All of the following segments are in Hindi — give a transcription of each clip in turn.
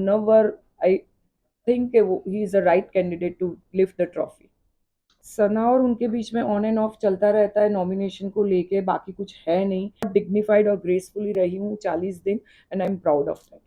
मुनव्वर, आई थिंक वो he is a right candidate to lift the trophy. Sana और उनके बीच में ऑन एंड ऑफ चलता रहता है नॉमिनेशन को लेके, बाकी कुछ है नहीं। डिग्निफाइड और ग्रेसफुली रही हूँ 40 दिन, and I am proud of that.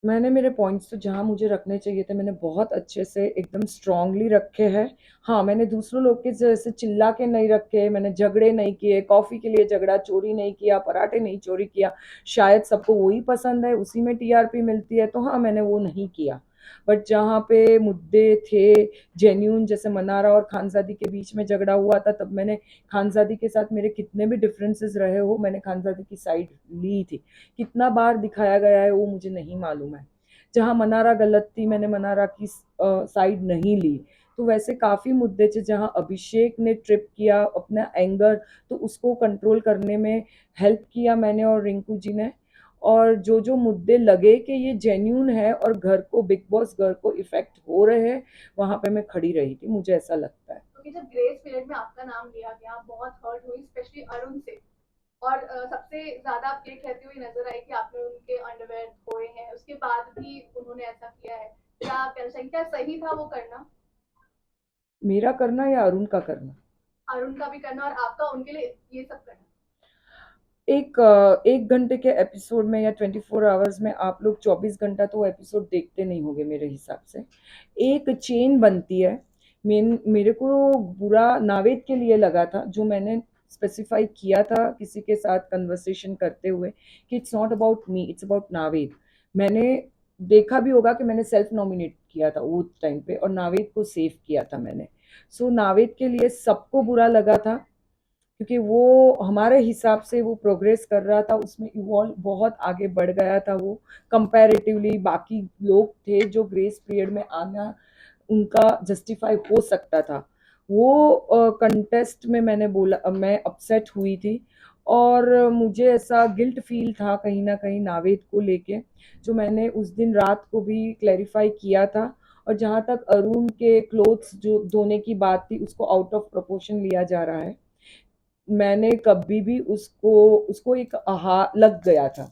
मैंने मेरे पॉइंट्स तो जहाँ मुझे रखने चाहिए थे मैंने बहुत अच्छे से एकदम स्ट्रांगली रखे हैं। हाँ, मैंने दूसरों लोग के जैसे चिल्ला के नहीं रखे, मैंने झगड़े नहीं किए, कॉफ़ी के लिए झगड़ा, चोरी नहीं किया, पराठे नहीं चोरी किया। शायद सबको वही पसंद है, उसी में टीआरपी मिलती है, तो हाँ मैंने वो नहीं किया। बट जहाँ पे मुद्दे थे जेन्यून, जैसे मनारा और खानजादी के बीच में झगड़ा हुआ था, तब मैंने खानजादी के साथ मेरे कितने भी डिफरेंसेस रहे हो, मैंने खानजादी की साइड ली थी। कितना बार दिखाया गया है वो मुझे नहीं मालूम है। जहाँ मनारा गलत थी मैंने मनारा की साइड नहीं ली। तो वैसे काफ़ी मुद्दे थे जहाँ अभिषेक ने ट्रिप किया अपना एंगर, तो उसको कंट्रोल करने में हेल्प किया मैंने और रिंकू जी ने। और जो जो मुद्दे लगे कि ये जेन्यून है और घर को, बिग बॉस घर को इफेक्ट हो रहे हैं, वहाँ पे मैं खड़ी रही थी, मुझे ऐसा लगता है। क्योंकि जब ग्रेस पीरियड में आपका नाम लिया गया, बहुत हर्ट हुई स्पेशली अरुण से। और सबसे ज्यादा आप ये कहती हुई नजर आई कि आपने उनके अंडरवेयर धोए हैं, उसके बाद भी उन्होंने ऐसा किया है। क्या आप कहना चाहेंगे, क्या सही था वो करना? मेरा करना या अरुण का करना? अरुण का भी करना और आपका उनके लिए ये सब करना। एक घंटे के एपिसोड में या 24 आवर्स में आप लोग 24 घंटा तो एपिसोड देखते नहीं होंगे मेरे हिसाब से। एक चेन बनती है। मेरे को बुरा नावेद के लिए लगा था, जो मैंने स्पेसिफाई किया था किसी के साथ कन्वर्सेशन करते हुए, कि it's not about me, it's about Naved. मैंने देखा भी होगा कि मैंने सेल्फ नॉमिनेट किया था उस टाइम पे, और नावेद को सेव किया था मैंने। सो नावेद के लिए सबको बुरा लगा था, क्योंकि वो हमारे हिसाब से वो प्रोग्रेस कर रहा था, उसमें इवॉल्व बहुत आगे बढ़ गया था वो, कंपैरेटिवली बाकी लोग थे जो ग्रेस पीरियड में आना उनका जस्टिफाई हो सकता था। वो कंटेस्ट में मैंने बोला मैं अपसेट हुई थी, और मुझे ऐसा गिल्ट फील था कहीं ना कहीं नावेद को लेके, जो मैंने उस दिन रात को भी क्लैरिफाई किया था। और जहाँ तक अरुण के क्लोथ्स जो धोने की बात थी, उसको आउट ऑफ प्रोपोर्शन लिया जा रहा है। मैंने कभी भी उसको उसको एक आहा लग गया था।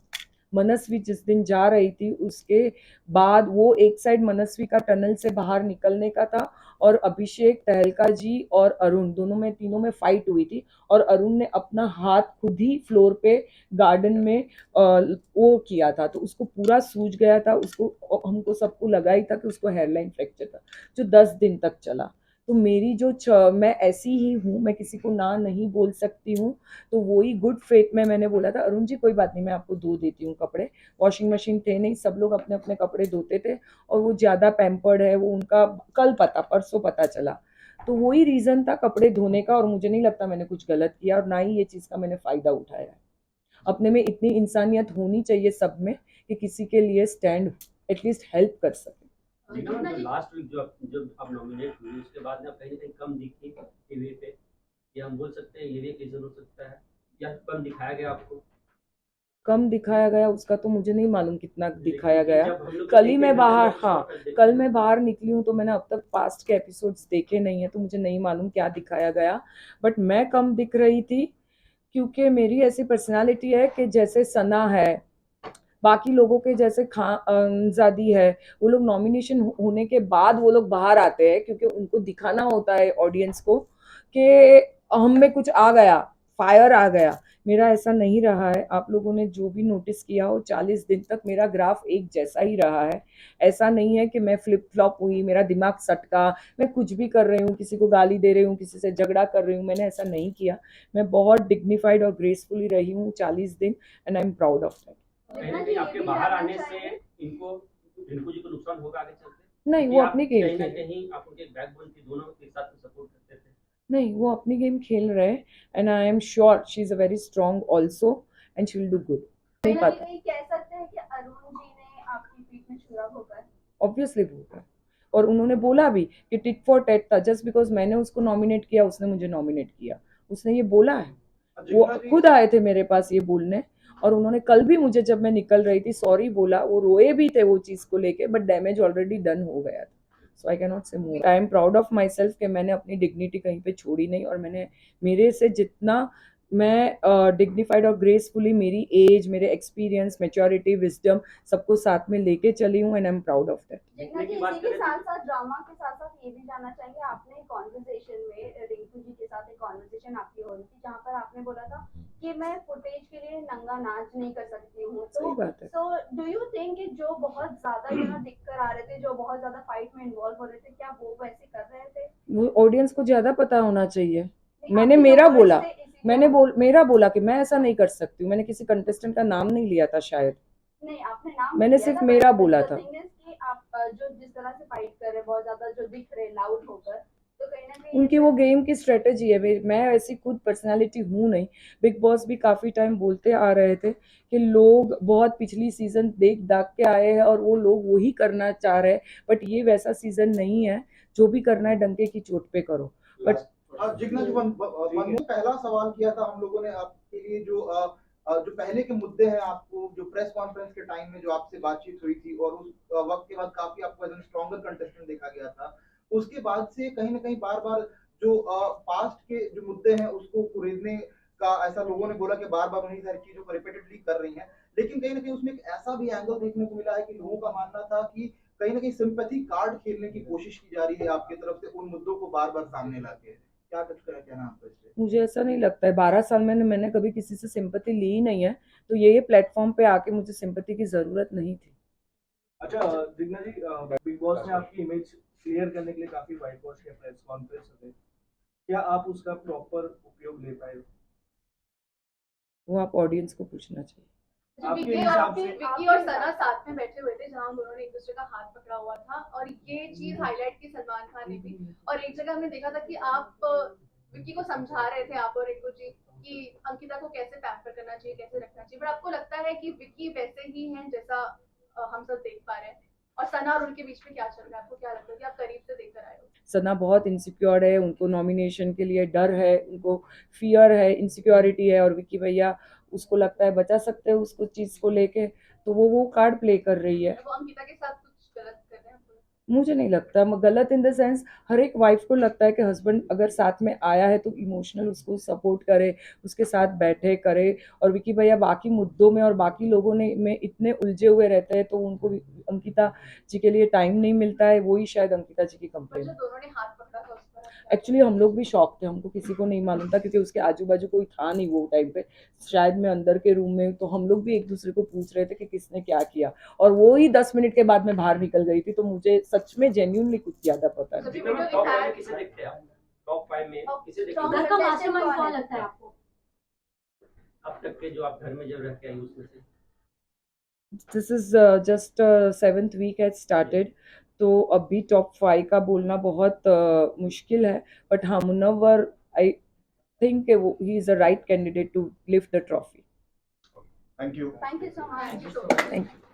मनस्वी जिस दिन जा रही थी, उसके बाद वो एक साइड मनस्वी का टनल से बाहर निकलने का था, और अभिषेक, तहलका जी और अरुण दोनों में, तीनों में फाइट हुई थी, और अरुण ने अपना हाथ खुद ही फ्लोर पे गार्डन में वो किया था, तो उसको पूरा सूज गया था। उसको, हमको सबको लगा ही था कि उसको हेयरलाइन फ्रैक्चर था, जो 10 दिन तक चला। तो मेरी मैं ऐसी ही हूँ, मैं किसी को ना नहीं बोल सकती हूँ। तो वही गुड फेथ में मैंने बोला था, अरुण जी कोई बात नहीं, मैं आपको धो देती हूँ कपड़े। वॉशिंग मशीन थे नहीं, सब लोग अपने अपने कपड़े धोते थे, और वो ज़्यादा पैम्पर्ड है, वो उनका कल पता, परसों पता चला। तो वही रीज़न था कपड़े धोने का, और मुझे नहीं लगता मैंने कुछ गलत किया, और ना ही ये चीज़ का मैंने फ़ायदा उठाया है। अपने में इतनी इंसानियत होनी चाहिए सब में, कि किसी के लिए स्टैंड एटलीस्ट हेल्प कर सके। जो लास्ट वीक जब आप नॉमिनेट हुई, उसके बाद में आप कहीं ना कहीं कम दिखी टीवी पे, ये हम बोल सकते हैं, ये भी एक रीजन हो सकता है, या कम दिखाया गया आपको? कम दिखाया गया उसका तो मुझे नहीं मालूम कितना दिखाया लेकिन गया। जब हम लोग कल ही एक मैं एक घंटे बाहर, में हाँ, शॉर्ट देखते कल हैं। मैं बाहर निकली हूँ, तो मैंने अब तक पास्ट के एपिसोड्स देखे नहीं है, तो मुझे नहीं मालूम क्या दिखाया गया। बट मैं कम दिख रही थी, क्योंकि मेरी ऐसी पर्सनालिटी है कि जैसे सना है, बाकी लोगों के जैसे खानजादी है, वो लोग नॉमिनेशन होने के बाद वो लोग बाहर आते हैं, क्योंकि उनको दिखाना होता है ऑडियंस को कि हम में कुछ आ गया, फायर आ गया। मेरा ऐसा नहीं रहा है। आप लोगों ने जो भी नोटिस किया हो, 40 दिन तक मेरा ग्राफ एक जैसा ही रहा है। ऐसा नहीं है कि मैं फ्लिप फ्लॉप हुई, मेरा दिमाग सटका, मैं कुछ भी कर रही हूँ, किसी को गाली दे रही हूँ, किसी से झगड़ा कर रही हूँ, मैंने ऐसा नहीं किया। मैं बहुत डिग्निफाइड और ग्रेसफुली रही हूँ 40 दिन, and I am proud of that. कहीं ना कहीं आपके बाहर आने से इनको, रिंकू जी को नुकसान होगा आगे चलते, नहीं, क्योंकि वो आप अपनी गेम कहीं ना खेल कहीं आप उनके बैकबोन थी, दोनों एक साथ सपोर्ट करते थे। नहीं, वो अपनी गेम खेल रहे हैं, and I am sure she is a very strong also, and she will do good. नहीं पता, कहीं कह सकते हैं कि अरुण जी ने आपकी पीठ में छुरा होगा। ऑब्वियसली होगा। और उन्होंने बोला भी कि टिट फॉर टैट था, जस्ट बिकॉज मैंने उसको नॉमिनेट किया, उसने मुझे नॉमिनेट किया, उसने ये बोला है। वो खुद आए थे मेरे पास ये बोलने, और उन्होंने कल भी मुझे, जब मैं निकल रही थी, सॉरी बोला। वो रोए भी थे वो चीज़ को लेके, बट डैमेज ऑलरेडी डन हो गया था। सो आई can not say more. I am proud of myself कि मैंने अपनी डिग्निटी कहीं पे छोड़ी नहीं, और मैंने मेरे से जितना मैं डिग्निफाइड और ग्रेसफुली मेरी एज, मेरे एक्सपीरियंस, मैच्योरिटी, विजडम सबको साथ में लेके चली हूँ and I am proud of that. जितना कि इसी के साथ साथ ड्रामा के साथ साथ ये भी जानना चाहेंगे, आपने कॉन्वर्सेशन में रिंकू जी के साथ एक कॉन्वर्सेशन आपकी हो रही थी जहाँ पर आपने बोला था कि मैं फुटेज के लिए नंगा नाच नहीं कर सकती हूँ। सही बात है। तो डू यू थिंक कि जो बहुत ज्यादा दिख कर आ रहे थे, जो बहुत ज्यादा फाइट में इन्वॉल्व हो रहे थे, क्या वो वैसे कर रहे थे? वो ऑडियंस को ज़्यादा पता होना चाहिए। नहीं, मैंने आपके जो मेरा words बोला, थे, इसीलिए मेरा बोला कि मैं ऐसा नहीं कर सकती हूँ। मैंने किसी कंटेस्टेंट का नाम नहीं लिया था शायद। नहीं, आपने नाम मैंने लिया सिर्फ था, मेरा but बोला the था। thing is कि आप जो जिस तरह से फाइट कर रहे हैं, बहुत ज्यादा जो दिख रहे लाउड होकर, तो कहीं ना कहीं उनकी वो गेम की स्ट्रेटेजी है। मैं ऐसी खुद पर्सनालिटी हूँ नहीं। बिग बॉस भी काफ़ी टाइम बोलते आ रहे थे कि लोग बहुत पिछली सीजन देख दाग के आए हैं और वो लोग वही करना चाह रहे हैं, बट ये वैसा सीजन नहीं है। जो भी करना है डंके की चोट पे करो। बट जिग्ना जी, पहला सवाल किया था हम लोगों ने आपके लिए, जो पहले के मुद्दे हैं, आपको जो प्रेस कॉन्फ्रेंस के टाइम में जो आपसे बातचीत हुई थी और उस वक्त के बाद काफी आपको एज स्ट्रॉन्गर कंटेस्टेंट देखा गया था, उसके बाद से कहीं ना कहीं बार बार जो पास्ट के जो मुद्दे हैं उसको कुरेदने का ऐसा लोगों ने बोला कि बार बार उन्हीं सारी चीजों को रिपीटेडली कर रही हैं। लेकिन कहीं ना कहीं उसमें एक ऐसा भी एंगल देखने को मिला है कि लोगों का मानना था कि कहीं ना कहीं सिंपैथी कार्ड खेलने की कोशिश की जा रही है आपकी तरफ से उन मुद्दों को बार बार सामने लाके। क्या कुछ कहना आपका इस पे? मुझे ऐसा नहीं लगता है। 12 साल में मैंने कभी किसी से सिंपैथी ली ही नहीं है, तो ये प्लेटफॉर्म पे आके मुझे सिंपैथी की ज़रूरत नहीं थी। अच्छा जिग्ना जी, बिग बॉस ने आपकी इमेज क्लियर करने के लिए काफी वाइट वॉश किया, प्रेस कॉन्फ्रेंस होते, क्या आप उसका प्रॉपर उपयोग ले पाए? वो आप ऑडियंस को पूछना चाहिए। आपके विक्की हिसाब से विक्की और सना साथ में बैठे हुए थे जहां उन दोनों ने एक दूसरे का हाथ पकड़ा हुआ था, और ये चीज हाईलाइट की सलमान खान ने भी। और एक जगह हमने देखा था कि आप विक्की को समझा रहे थे, आप और रिंकू जी, कि अंकिता को कैसे पैम्पर करना चाहिए, कैसे रखना चाहिए। बट आपको लगता है कि विक्की वैसे ही हैं जैसा हम सब देख पा रहे हैं? और सना और उनके बीच में क्या चल रहा है, आपको क्या लगता है कि आप करीब से देख कर आए हो? सना बहुत इनसिक्योर है, उनको नॉमिनेशन के लिए डर है, उनको फियर है, इनसिक्योरिटी है, और विक्की भैया उसको लगता है बचा सकते हैं उसको चीज़ को लेके, तो वो कार्ड प्ले कर रही है। वो अंकिता के साथ कुछ गलत कर रहे हैं? मुझे नहीं लगता गलत इन द सेंस, हर एक वाइफ को लगता है कि हस्बैंड अगर साथ में आया है तो इमोशनल उसको सपोर्ट करे, उसके साथ बैठे करे। और विकी भैया बाकी मुद्दों में और बाकी लोगों ने में इतने उलझे हुए रहते हैं, तो उनको अंकिता जी के लिए टाइम नहीं मिलता है। वही शायद अंकिता जी की कंप्लेन है। दोनों ने हाथ पकड़ा था उस पर एक्चुअली हम लोग भी शॉक थे, हमको किसी को नहीं मालूम था क्योंकि उसके आजू बाजू कोई था नहीं वो टाइम पे। शायद मैं अंदर के रूम में, तो हम लोग भी एक दूसरे को पूछ रहे थे कि किसने क्या किया, और वो ही 10 मिनट के बाद मैं बाहर निकल गई थी, तो मुझे सच में जेन्युइनली कुछ ज़्यादा पता नहीं। जितना में टॉप 5 में किसे देखते हैं आप? टॉप 5 में किसे देखते घर हैं का मास्टरमाइंड कौन लगता है आपको? अब तक के, जो आप घर में जब रह के आई उसमें से? This is just 7th week has started, तो अभी टॉप 5 का बोलना बहुत मुश्किल है। बट हाँ, Munawar, I think he is a right candidate to lift the trophy. Thank you. Thank you so much. Thank you.